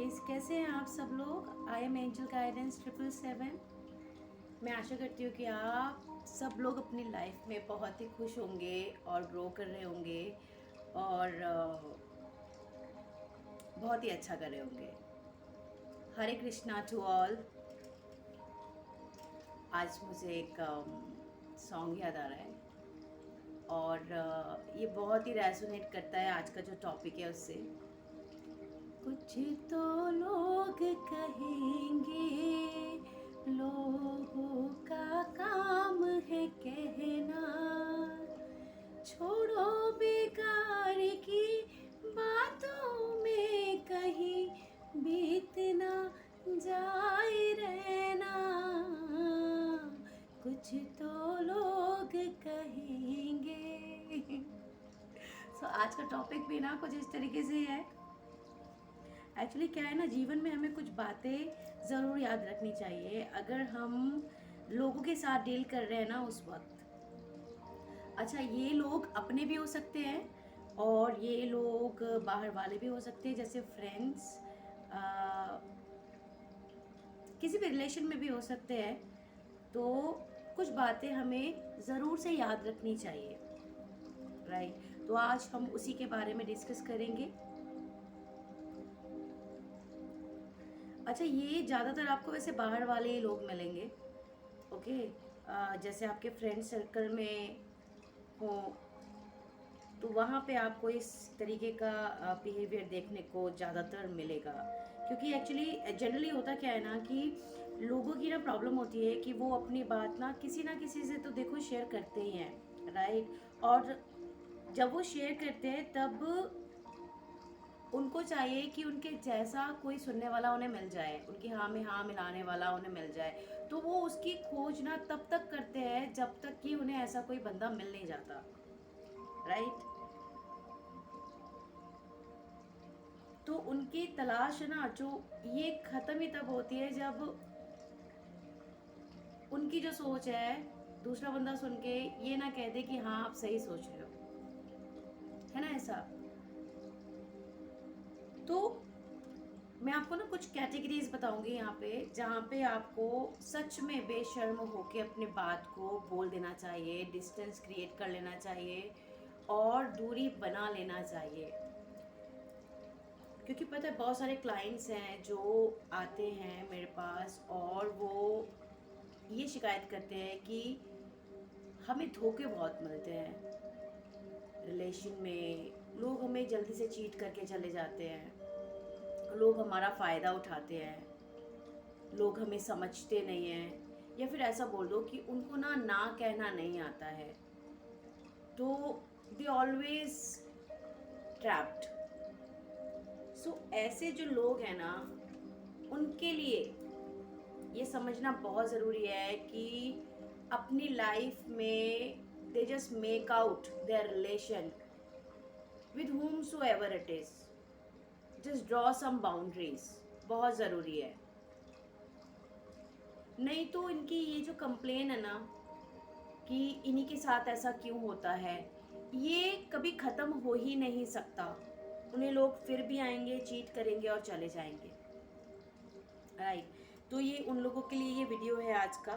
Guys, कैसे हैं आप सब लोग। I am angel guidance 777। मैं आशा करती हूँ कि आप सब लोग अपनी लाइफ में बहुत ही खुश होंगे और ग्रो कर रहे होंगे और बहुत ही अच्छा कर रहे होंगे। हरे कृष्णा टू ऑल। आज मुझे एक सॉन्ग याद आ रहा है और ये बहुत ही रेजोनेट करता है आज का जो टॉपिक है उससे। कुछ तो लोग कहेंगे, लोगों का काम है कहना, छोड़ो बेकार की बातों में कहीं बीतना जाए रहना। कुछ तो लोग कहेंगे। आज का टॉपिक भी ना कुछ इस तरीके से है। एक्चुअली क्या है ना, जीवन में हमें कुछ बातें ज़रूर याद रखनी चाहिए अगर हम लोगों के साथ डील कर रहे हैं ना उस वक्त। अच्छा, ये लोग अपने भी हो सकते हैं और ये लोग बाहर वाले भी हो सकते हैं, जैसे फ्रेंड्स, किसी भी रिलेशन में भी हो सकते हैं। तो कुछ बातें हमें ज़रूर से याद रखनी चाहिए, राइट। तो आज हम उसी के बारे में डिस्कस करेंगे। अच्छा, ये ज़्यादातर आपको वैसे बाहर वाले ही लोग मिलेंगे, ओके। जैसे आपके फ्रेंड सर्कल में हो तो वहाँ पे आपको इस तरीके का बिहेवियर देखने को ज़्यादातर मिलेगा, क्योंकि एक्चुअली जनरली होता क्या है ना कि लोगों की ना प्रॉब्लम होती है कि वो अपनी बात ना किसी से तो देखो शेयर करते ही हैं, राइट। और जब वो शेयर करते हैं तब उनको चाहिए कि उनके जैसा कोई सुनने वाला उन्हें मिल जाए, उनकी हाँ में हाँ मिलाने वाला उन्हें मिल जाए। तो वो उसकी खोज ना तब तक करते हैं जब तक कि उन्हें ऐसा कोई बंदा मिल नहीं जाता, राइट। तो उनकी तलाश है ना जो ये ख़त्म ही तब होती है जब उनकी जो सोच है दूसरा बंदा सुन के ये ना कह दे कि हाँ आप सही सोच रहे हो, है ना ऐसा। तो मैं आपको ना कुछ कैटेगरीज बताऊंगी यहाँ पे, जहाँ पे आपको सच में बेशर्म होके अपने बात को बोल देना चाहिए, डिस्टेंस क्रिएट कर लेना चाहिए और दूरी बना लेना चाहिए। क्योंकि पता है बहुत सारे क्लाइंट्स हैं जो आते हैं मेरे पास और वो ये शिकायत करते हैं कि हमें धोखे बहुत मिलते हैं रिलेशन में। लोग हमें जल्दी से चीट करके चले जाते हैं, लोग हमारा फ़ायदा उठाते हैं, लोग हमें समझते नहीं हैं, या फिर ऐसा बोल दो कि उनको ना ना कहना नहीं आता है। तो दे ऑलवेज ट्रैप्ड। सो ऐसे जो लोग हैं ना उनके लिए ये समझना बहुत ज़रूरी है कि अपनी लाइफ में they just make out their relation with whom so ever it is, just draw some boundaries. बहुत ज़रूरी है। नहीं तो इनकी ये जो कंप्लेन है ना कि इन्हीं के साथ ऐसा क्यों होता है, ये कभी ख़त्म हो ही नहीं सकता। उन्हें लोग फिर भी आएंगे, चीट करेंगे और चले जाएंगे, राइट। तो ये उन लोगों के लिए ये वीडियो है आज का।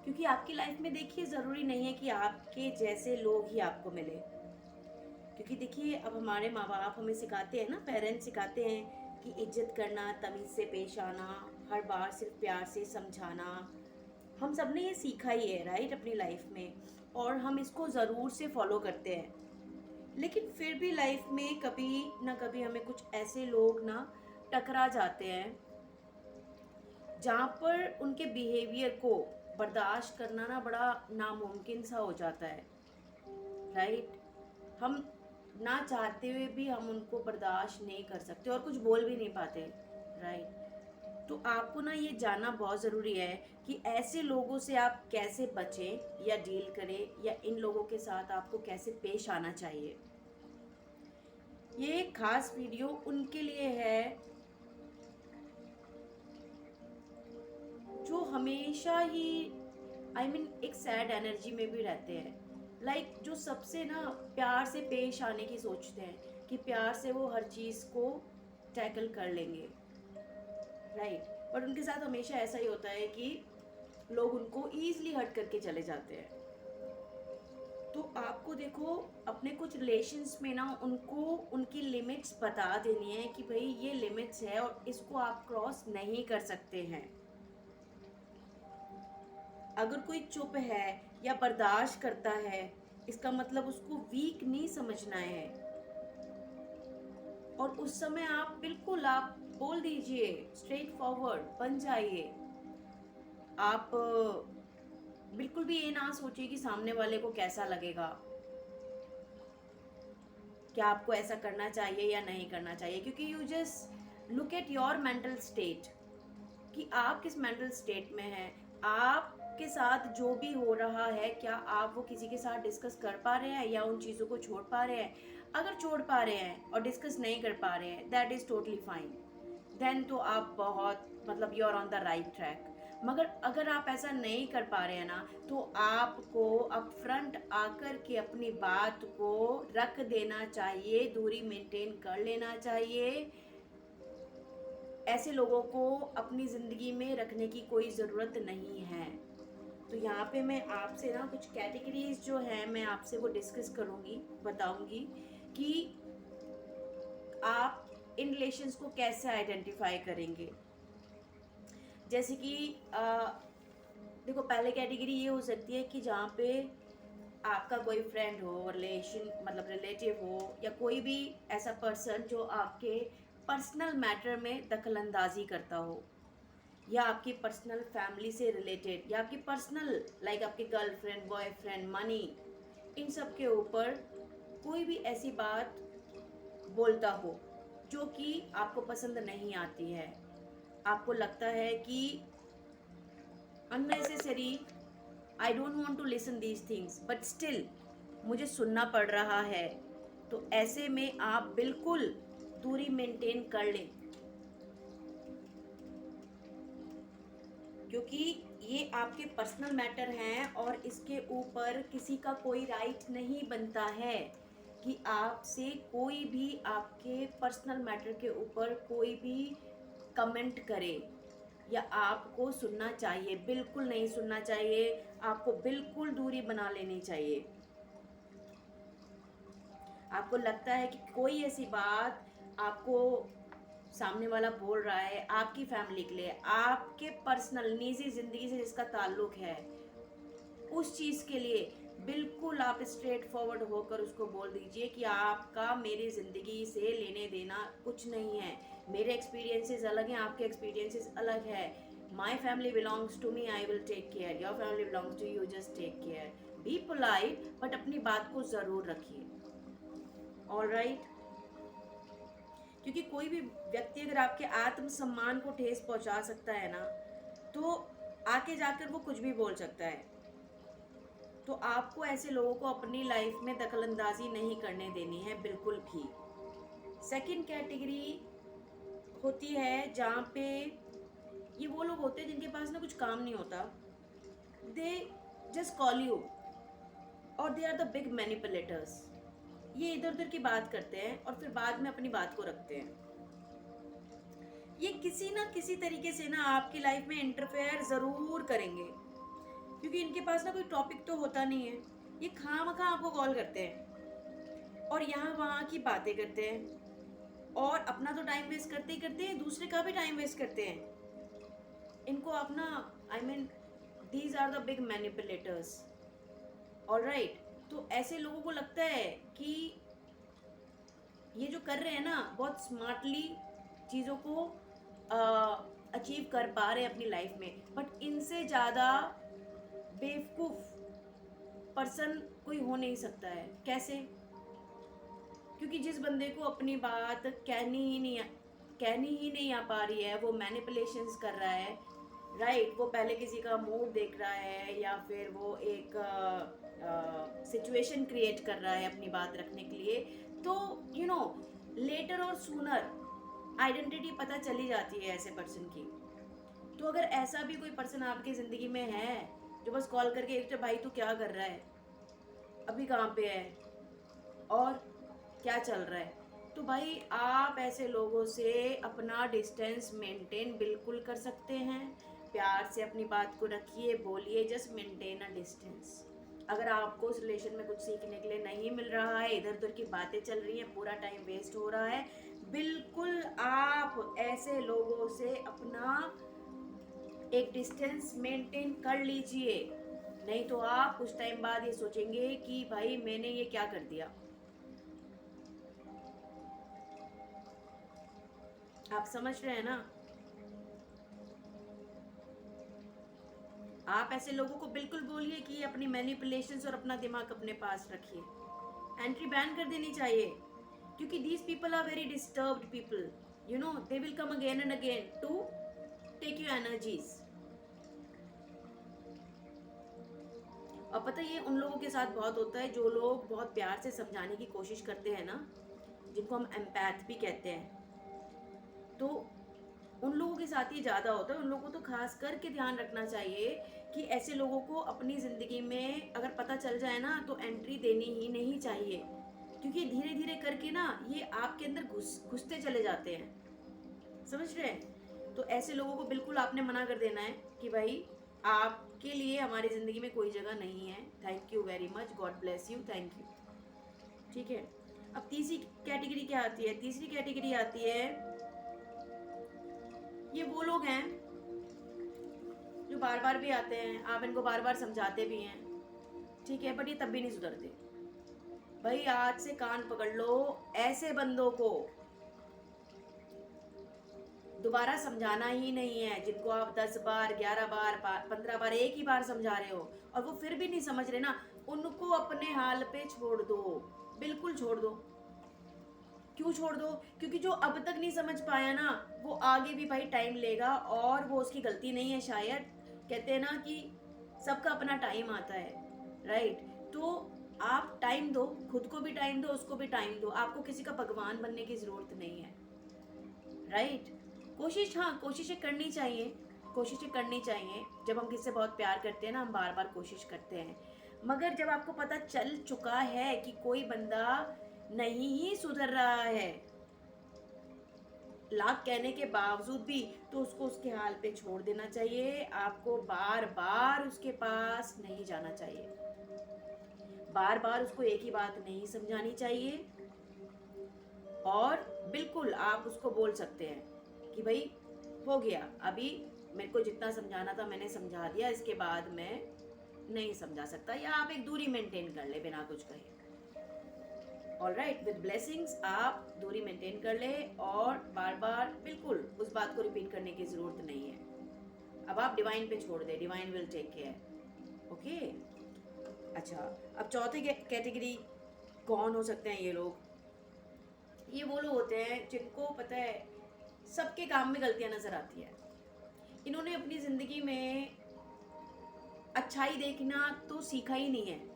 क्योंकि आपकी लाइफ में देखिए ज़रूरी नहीं है कि आपके जैसे लोग ही आपको मिले। क्योंकि देखिए अब हमारे माँ बाप हमें सिखाते हैं ना, पेरेंट्स सिखाते हैं कि इज्जत करना, तमीज़ से पेश आना, हर बार सिर्फ प्यार से समझाना। हम सब ने ये सीखा ही है, राइट, अपनी लाइफ में, और हम इसको ज़रूर से फॉलो करते हैं। लेकिन फिर भी लाइफ में कभी ना कभी हमें कुछ ऐसे लोग ना टकरा जाते हैं जहाँ पर उनके बिहेवियर को बर्दाश्त करना ना बड़ा नामुमकिन सा हो जाता है, राइट। हम ना चाहते हुए भी हम उनको बर्दाश्त नहीं कर सकते और कुछ बोल भी नहीं पाते, राइट। तो आपको ना ये जानना बहुत ज़रूरी है कि ऐसे लोगों से आप कैसे बचें या डील करें, या इन लोगों के साथ आपको कैसे पेश आना चाहिए। ये खास वीडियो उनके लिए है जो हमेशा ही एक सैड एनर्जी में भी रहते हैं, जो सबसे ना प्यार से पेश आने की सोचते हैं कि प्यार से वो हर चीज़ को टैकल कर लेंगे, राइट। बट उनके साथ हमेशा ऐसा ही होता है कि लोग उनको ईजिली हर्ट करके चले जाते हैं। तो आपको देखो अपने कुछ रिलेशंस में ना उनको उनकी लिमिट्स बता देनी है कि भाई ये लिमिट्स है और इसको आप क्रॉस नहीं कर सकते हैं। अगर कोई चुप है या बर्दाश्त करता है, इसका मतलब उसको वीक नहीं समझना है। और उस समय आप बिल्कुल आप बोल दीजिए, स्ट्रेट फॉरवर्ड बन जाइए। आप बिल्कुल भी ये ना सोचिए कि सामने वाले को कैसा लगेगा, क्या आपको ऐसा करना चाहिए या नहीं करना चाहिए, क्योंकि you just look at your mental state कि आप किस मेंटल स्टेट में हैं। आपके साथ जो भी हो रहा है, क्या आप वो किसी के साथ डिस्कस कर पा रहे हैं या उन चीज़ों को छोड़ पा रहे हैं। अगर छोड़ पा रहे हैं और डिस्कस नहीं कर पा रहे हैं, that is totally fine. Then तो आप बहुत मतलब you are on the right track. मगर अगर आप ऐसा नहीं कर पा रहे हैं ना, तो आपको अप फ्रंट आकर के अपनी बात को रख देना चाहिए, दूरी मेंटेन कर लेना चाहिए। ऐसे लोगों को अपनी ज़िंदगी में रखने की कोई ज़रूरत नहीं है। तो यहाँ पे मैं आपसे ना कुछ कैटेगरीज जो हैं मैं आपसे वो डिस्कस करूँगी, बताऊँगी कि आप इन रिलेशंस को कैसे आइडेंटिफाई करेंगे। जैसे कि देखो पहले कैटेगरी ये हो सकती है कि जहाँ पे आपका कोई फ्रेंड हो, रिलेशन मतलब रिलेटिव हो, या कोई भी ऐसा पर्सन जो आपके पर्सनल मैटर में दखल अंदाजी करता हो, या आपकी पर्सनल फैमिली से रिलेटेड, या आपकी पर्सनल लाइक आपकी गर्लफ्रेंड, बॉयफ्रेंड, मनी, इन सब के ऊपर कोई भी ऐसी बात बोलता हो जो कि आपको पसंद नहीं आती है। आपको लगता है कि unnecessary, I don't want to listen these things but still मुझे सुनना पड़ रहा है। तो ऐसे में आप बिल्कुल दूरी मेंटेन कर लें, क्योंकि ये आपके पर्सनल मैटर हैं और इसके ऊपर किसी का कोई राइट नहीं बनता है कि आपसे कोई भी आपके पर्सनल मैटर के ऊपर कोई भी कमेंट करे या आपको सुनना चाहिए। बिल्कुल नहीं सुनना चाहिए, आपको बिल्कुल दूरी बना लेनी चाहिए। आपको लगता है कि कोई ऐसी बात आपको सामने वाला बोल रहा है आपकी फैमिली के लिए, आपके पर्सनल निजी ज़िंदगी से जिसका ताल्लुक है, उस चीज़ के लिए बिल्कुल आप स्ट्रेट फॉरवर्ड होकर उसको बोल दीजिए कि आपका मेरी ज़िंदगी से लेने देना कुछ नहीं है। मेरे एक्सपीरियंसेस अलग हैं, आपके एक्सपीरियंसेस अलग है। My family belongs to me, I will take care. Your family belongs to you, just take care. Be polite but अपनी बात को ज़रूर रखिए। All right. क्योंकि कोई भी व्यक्ति अगर आपके आत्मसम्मान को ठेस पहुंचा सकता है ना, तो आके जाकर वो कुछ भी बोल सकता है। तो आपको ऐसे लोगों को अपनी लाइफ में दखलंदाजी नहीं करने देनी है बिल्कुल भी। सेकंड कैटेगरी होती है जहाँ पे ये वो लोग होते हैं जिनके पास ना कुछ काम नहीं होता, दे जस्ट कॉल यू और they are the big manipulators. ये इधर उधर की बात करते हैं और फिर बाद में अपनी बात को रखते हैं। ये किसी ना किसी तरीके से ना आपकी लाइफ में इंटरफेयर ज़रूर करेंगे, क्योंकि इनके पास ना कोई टॉपिक तो होता नहीं है। ये खामखा आपको कॉल करते हैं और यहाँ वहाँ की बातें करते हैं और अपना तो टाइम वेस्ट करते ही करते हैं, दूसरे का भी टाइम वेस्ट करते हैं। इनको अपना I mean these are the big manipulators. Alright. तो ऐसे लोगों को लगता है कि ये जो कर रहे हैं ना बहुत स्मार्टली चीज़ों को अचीव कर पा रहे हैं अपनी लाइफ में, बट इनसे ज़्यादा बेवकूफ़ पर्सन कोई हो नहीं सकता है। कैसे? क्योंकि जिस बंदे को अपनी बात कहनी ही नहीं आ पा रही है, वो मैनिपुलेशंस कर रहा है, राइट। वो पहले किसी का मूड देख रहा है या फिर वो एक सिचुएशन क्रिएट कर रहा है अपनी बात रखने के लिए। तो यू नो लेटर और सूनर आइडेंटिटी पता चली जाती है ऐसे पर्सन की। तो अगर ऐसा भी कोई पर्सन आपकी ज़िंदगी में है जो बस कॉल करके एक भाई तू क्या कर रहा है, अभी कहाँ पे है और क्या चल रहा है, तो भाई आप ऐसे लोगों से अपना डिस्टेंस मेंटेन बिल्कुल कर सकते हैं। प्यार से अपनी बात को रखिए, बोलिए, जस्ट मेंटेन अ डिस्टेंस। अगर आपको उस रिलेशन में कुछ सीखने के लिए नहीं मिल रहा है, इधर उधर की बातें चल रही हैं, पूरा टाइम वेस्ट हो रहा है, बिल्कुल आप ऐसे लोगों से अपना एक डिस्टेंस मेंटेन कर लीजिए। नहीं तो आप कुछ टाइम बाद ये सोचेंगे कि भाई मैंने ये क्या कर दिया। आप समझ रहे हैं ना? आप ऐसे लोगों को बिल्कुल बोलिए कि अपनी मैनिपुलेशंस और अपना दिमाग अपने पास रखिए। एंट्री बैन कर देनी चाहिए, क्योंकि these people are very disturbed people, you know, they will come again and again to take you energies. और पता है ये उन लोगों के साथ बहुत होता है जो लोग बहुत प्यार से समझाने की कोशिश करते हैं ना, जिनको हम एम्पैथ भी कहते हैं, तो उन लोगों के साथ ये ज़्यादा होता है। उन लोगों को तो खास करके ध्यान रखना चाहिए कि ऐसे लोगों को अपनी ज़िंदगी में अगर पता चल जाए ना तो एंट्री देनी ही नहीं चाहिए, क्योंकि धीरे धीरे करके ना ये आपके अंदर घुसते चले जाते हैं। समझ रहे हैं? तो ऐसे लोगों को बिल्कुल आपने मना कर देना है कि भाई आपके लिए हमारी ज़िंदगी में कोई जगह नहीं है। Thank you very much, God bless you, thank you. ठीक है। अब तीसरी कैटेगरी क्या आती है? तीसरी कैटेगरी आती है, ये वो लोग हैं जो बार बार भी आते हैं, आप इनको बार बार समझाते भी हैं, ठीक है, बट ये तब भी नहीं सुधरते। भाई आज से कान पकड़ लो, ऐसे बंदों को दोबारा समझाना ही नहीं है, जिनको आप 10 बार, 11 बार, 15 बार, एक ही बार समझा रहे हो और वो फिर भी नहीं समझ रहे ना, उनको अपने हाल पे छोड़ दो, बिल्कुल छोड़ दो। क्यों छोड़ दो? क्योंकि जो अब तक नहीं समझ पाया ना, वो आगे भी भाई टाइम लेगा और वो उसकी गलती नहीं है शायद। कहते हैं ना कि सबका अपना टाइम आता है, राइट? तो आप टाइम दो, खुद को भी टाइम दो, उसको भी टाइम दो। आपको किसी का भगवान बनने की ज़रूरत नहीं है, राइट? कोशिश, हाँ, कोशिशें करनी चाहिए, कोशिशें करनी चाहिए। जब हम किसी से बहुत प्यार करते हैं ना, हम बार बार कोशिश करते हैं, मगर जब आपको पता चल चुका है कि कोई बंदा नहीं ही सुधर रहा है, लाख कहने के बावजूद भी, तो उसको उसके हाल पे छोड़ देना चाहिए। आपको बार बार उसके पास नहीं जाना चाहिए, बार बार उसको एक ही बात नहीं समझानी चाहिए। और बिल्कुल आप उसको बोल सकते हैं कि भाई हो गया, अभी मेरे को जितना समझाना था मैंने समझा दिया, इसके बाद मैं नहीं समझा सकता, या आप एक दूरी मेंटेन कर ले बिना कुछ कहे। ऑलराइट, विद ब्लेसिंग्स आप दूरी मेंटेन कर ले और बार बार बिल्कुल उस बात को रिपीट करने की ज़रूरत नहीं है। अब आप डिवाइन पे छोड़ दे, divine will take care. Okay. अच्छा, अब चौथी कैटेगरी कौन हो सकते हैं ये लोग? ये वो लोग होते हैं जिनको पता है सबके काम में गलतियां नज़र आती है। इन्होंने अपनी ज़िंदगी में अच्छाई देखना तो सीखा ही नहीं है।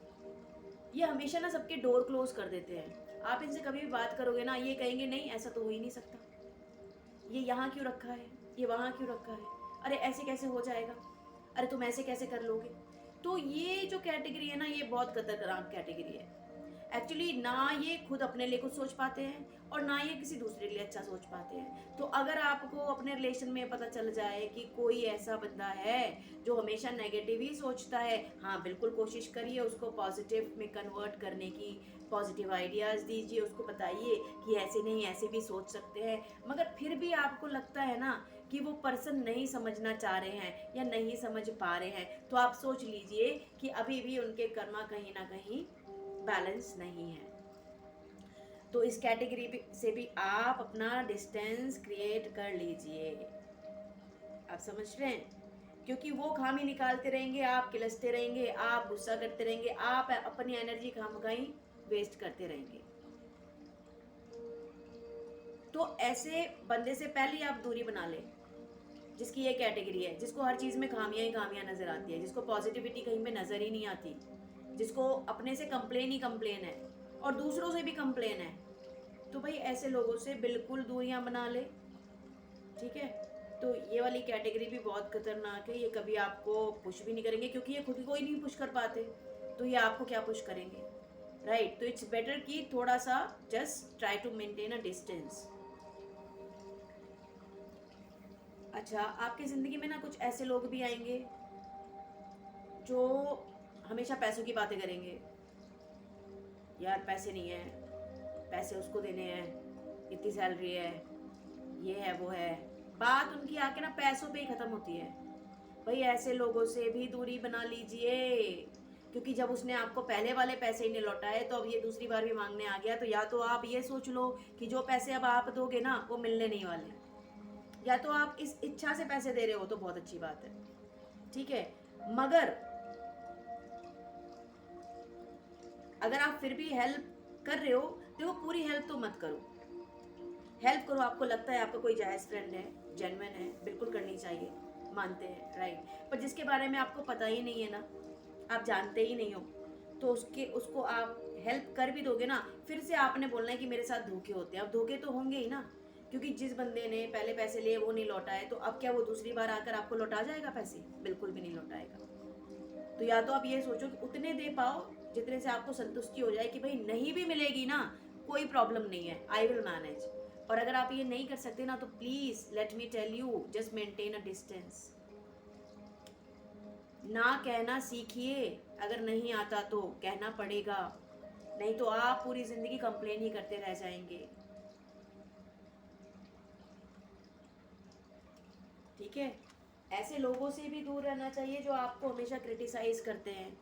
ये हमेशा ना सबके डोर क्लोज कर देते हैं। आप इनसे कभी भी बात करोगे ना, ये कहेंगे नहीं ऐसा तो हो ही नहीं सकता, ये यहाँ क्यों रखा है, ये वहाँ क्यों रखा है, अरे ऐसे कैसे हो जाएगा, अरे तुम ऐसे कैसे कर लोगे। तो ये जो कैटेगरी है ना, ये बहुत खतरनाक कैटेगरी है। एक्चुअली ना ये खुद अपने लिए कुछ सोच पाते हैं और ना ये किसी दूसरे के लिए अच्छा सोच पाते हैं। तो अगर आपको अपने रिलेशन में पता चल जाए कि कोई ऐसा बंदा है जो हमेशा नेगेटिव ही सोचता है, हाँ बिल्कुल कोशिश करिए उसको पॉजिटिव में कन्वर्ट करने की, पॉजिटिव आइडियाज़ दीजिए, उसको बताइए कि ऐसे नहीं ऐसे भी सोच सकते हैं। मगर फिर भी आपको लगता है ना कि वो पर्सन नहीं समझना चाह रहे हैं या नहीं समझ पा रहे हैं, तो आप सोच लीजिए कि अभी भी उनके कर्मा कहीं ना कहीं बैलेंस नहीं है। तो इस कैटेगरी से भी आप अपना डिस्टेंस क्रिएट कर लीजिए। आप समझ रहे हैं? क्योंकि वो खामी निकालते रहेंगे, आप किलसते रहेंगे, आप गुस्सा करते रहेंगे, आप अपनी एनर्जी खामखा वेस्ट करते रहेंगे। तो ऐसे बंदे से पहले ही आप दूरी बना लें, जिसकी ये कैटेगरी है, जिसको हर चीज़ में खामियां ही खामियां नज़र आती है, जिसको पॉजिटिविटी कहीं पे नज़र ही नहीं आती, जिसको अपने से कंप्लेन ही कंप्लेन है और दूसरों से भी कंप्लेन है। तो भाई ऐसे लोगों से बिल्कुल दूरियां बना ले, ठीक है? तो ये वाली कैटेगरी भी बहुत खतरनाक है। ये कभी आपको पुश भी नहीं करेंगे, क्योंकि ये खुद को ही नहीं पुश कर पाते, तो ये आपको क्या पुश करेंगे? राइट। तो इट्स बेटर कि थोड़ा सा just try to maintain a distance. अच्छा, आपकी ज़िंदगी में ना कुछ ऐसे लोग भी आएंगे जो हमेशा पैसों की बातें करेंगे। यार पैसे नहीं है, पैसे उसको देने हैं, इतनी सैलरी है, ये है वो है। बात उनकी आके ना पैसों पे ही ख़त्म होती है। भाई ऐसे लोगों से भी दूरी बना लीजिए, क्योंकि जब उसने आपको पहले वाले पैसे ही नहीं लौटाए तो अब ये दूसरी बार भी मांगने आ गया। तो या तो आप ये सोच लो कि जो पैसे अब आप दोगे ना वो मिलने नहीं वाले, या तो आप इस इच्छा से पैसे दे रहे हो तो बहुत अच्छी बात है, ठीक है। मगर अगर आप फिर भी हेल्प कर रहे हो, देखो पूरी हेल्प तो मत करो। हेल्प करो, आपको लगता है आपका कोई जायज़ फ्रेंड है, जेन्युइन है, बिल्कुल करनी चाहिए, मानते हैं, राइट। पर जिसके बारे में आपको पता ही नहीं है ना, आप जानते ही नहीं हो, तो उसको आप हेल्प कर भी दोगे ना, फिर से आपने बोलना है कि मेरे साथ धोखे होते हैं। अब धोखे तो होंगे ही ना, क्योंकि जिस बंदे ने पहले पैसे लिए वो नहीं लौटाए, तो अब क्या वो दूसरी बार आकर आपको लौटा जाएगा पैसे? बिल्कुल भी नहीं लौटाएगा। तो या तो आप ये सोचो कि उतने दे पाओ जितने से आपको संतुष्टि हो जाए कि भाई नहीं भी मिलेगी ना, कोई प्रॉब्लम नहीं है, आई विल मैनेज। और अगर आप ये नहीं कर सकते ना, तो please let me tell you, just maintain a distance. ना कहना सीखिए, अगर नहीं आता तो कहना पड़ेगा, नहीं तो आप पूरी जिंदगी कंप्लेन ही करते रह जाएंगे, ठीक है। ऐसे लोगों से भी दूर रहना चाहिए जो आपको हमेशा क्रिटिसाइज करते हैं।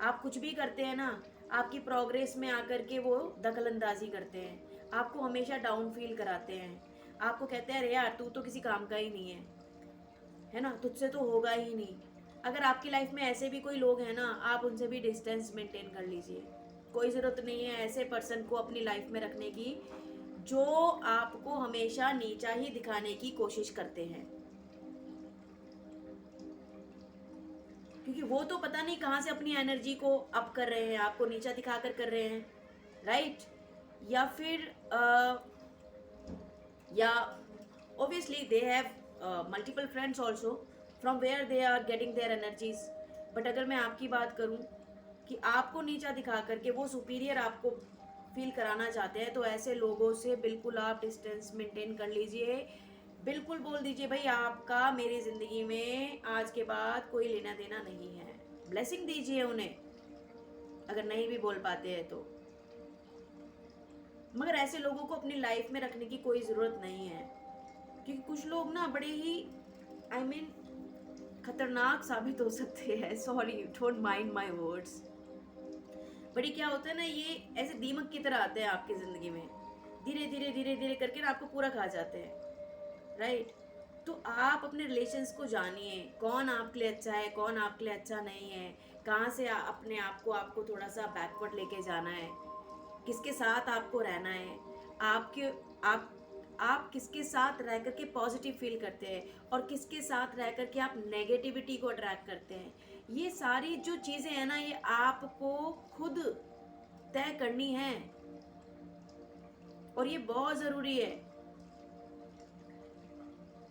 आप कुछ भी करते हैं ना, आपकी प्रोग्रेस में आकर के वो दखलंदाजी करते हैं, आपको हमेशा डाउन फील कराते हैं, आपको कहते हैं अरे यार तू तो किसी काम का ही नहीं है ना, तुझसे तो होगा ही नहीं। अगर आपकी लाइफ में ऐसे भी कोई लोग हैं ना, आप उनसे भी डिस्टेंस मेंटेन कर लीजिए। कोई ज़रूरत नहीं है ऐसे पर्सन को अपनी लाइफ में रखने की जो आपको हमेशा नीचा ही दिखाने की कोशिश करते हैं, क्योंकि वो तो पता नहीं कहाँ से अपनी एनर्जी को अप कर रहे हैं, आपको नीचा दिखाकर कर रहे हैं, राइट। या फिर या obviously they have multiple friends also from where they are getting their energies। But अगर मैं आपकी बात करूं कि आपको नीचा दिखा करके वो सुपीरियर आपको फील कराना चाहते हैं, तो ऐसे लोगों से बिल्कुल आप डिस्टेंस मेंटेन कर लीजिए। बिल्कुल बोल दीजिए भाई आपका मेरी ज़िंदगी में आज के बाद कोई लेना देना नहीं है, ब्लेसिंग दीजिए उन्हें अगर नहीं भी बोल पाते हैं तो। मगर ऐसे लोगों को अपनी लाइफ में रखने की कोई ज़रूरत नहीं है, क्योंकि कुछ लोग ना बड़े ही आई मीन खतरनाक साबित हो सकते हैं। Sorry, don't mind my words. बड़ी क्या होता है ना, ये ऐसे दीमक की तरह आते हैं आपकी ज़िंदगी में, धीरे धीरे धीरे धीरे करके ना आपको पूरा खा जाते हैं, राइट। तो आप अपने रिलेशंस को जानिए, कौन आपके लिए अच्छा है, कौन आपके लिए अच्छा नहीं है, कहाँ से अपने आप को आपको थोड़ा सा बैकवर्ड लेके जाना है, किसके साथ आपको रहना है, आपके आप किसके साथ रह करके पॉजिटिव फील करते हैं और किसके साथ रह करके आप नेगेटिविटी को अट्रैक्ट करते हैं। ये सारी जो चीज़ें हैं ना, ये आपको खुद तय करनी है और ये बहुत ज़रूरी है।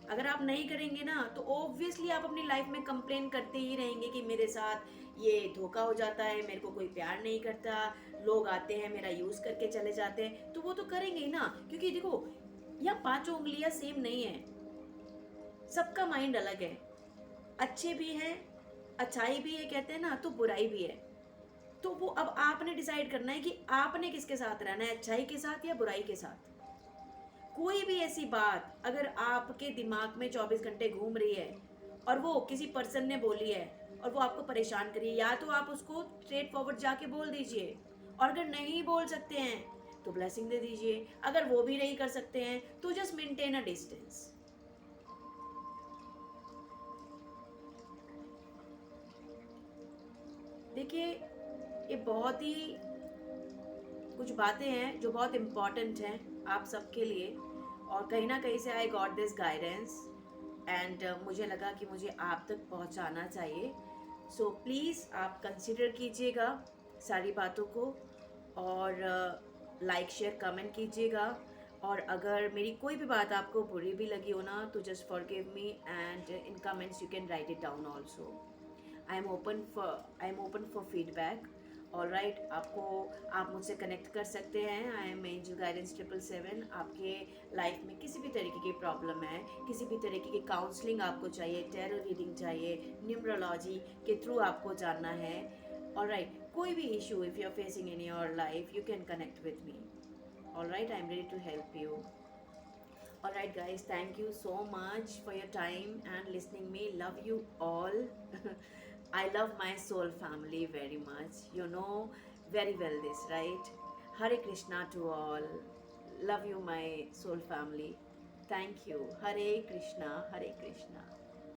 अगर आप नहीं करेंगे ना, तो ऑब्वियसली आप अपनी लाइफ में कंप्लेन करते ही रहेंगे कि मेरे साथ ये धोखा हो जाता है, मेरे को कोई प्यार नहीं करता, लोग आते हैं मेरा यूज़ करके चले जाते हैं। तो वो तो करेंगे ही ना, क्योंकि देखो यहाँ पांचों उंगलियां सेम नहीं है, सबका माइंड अलग है। अच्छे भी हैं, अच्छाई भी है कहते हैं ना, तो बुराई भी है। तो वो अब आपने डिसाइड करना है कि आपने किसके साथ रहना है, अच्छाई के साथ या बुराई के साथ। कोई भी ऐसी बात अगर आपके दिमाग में 24 घंटे घूम रही है और वो किसी पर्सन ने बोली है और वो आपको परेशान करिए, या तो आप उसको स्ट्रेट फॉरवर्ड जाके बोल दीजिए, और अगर नहीं बोल सकते हैं तो ब्लेसिंग दे दीजिए। अगर वो भी नहीं कर सकते हैं तो जस्ट मेंटेन अ डिस्टेंस। देखिए, ये बहुत ही कुछ बातें हैं जो बहुत इम्पॉर्टेंट हैं आप सबके लिए, और कहीं ना कहीं से I got this guidance and मुझे लगा कि मुझे आप तक पहुंचाना चाहिए। सो प्लीज़ आप कंसिडर कीजिएगा सारी बातों को, और लाइक शेयर कमेंट कीजिएगा। और अगर मेरी कोई भी बात आपको बुरी भी लगी हो ना, तो just forgive me and in comments you can write it down also. I am open for feedback. Alright, आपको आप मुझसे कनेक्ट कर सकते हैं। I am angel guidance 777। आपके लाइफ में किसी भी तरीके की प्रॉब्लम है, किसी भी तरीके की काउंसलिंग आपको चाहिए, टैरो रीडिंग चाहिए, न्यूमरोलॉजी के थ्रू आपको जानना है, ऑलराइट, कोई भी issue if you are facing in your life, you can connect with me. Alright, I am ready to help you. Alright guys, thank you so much for your time and listening me. Love you all. I love my soul family very much. You know very well this, right? Hare Krishna to all. Love you my soul family. Thank you. Hare Krishna, Hare Krishna.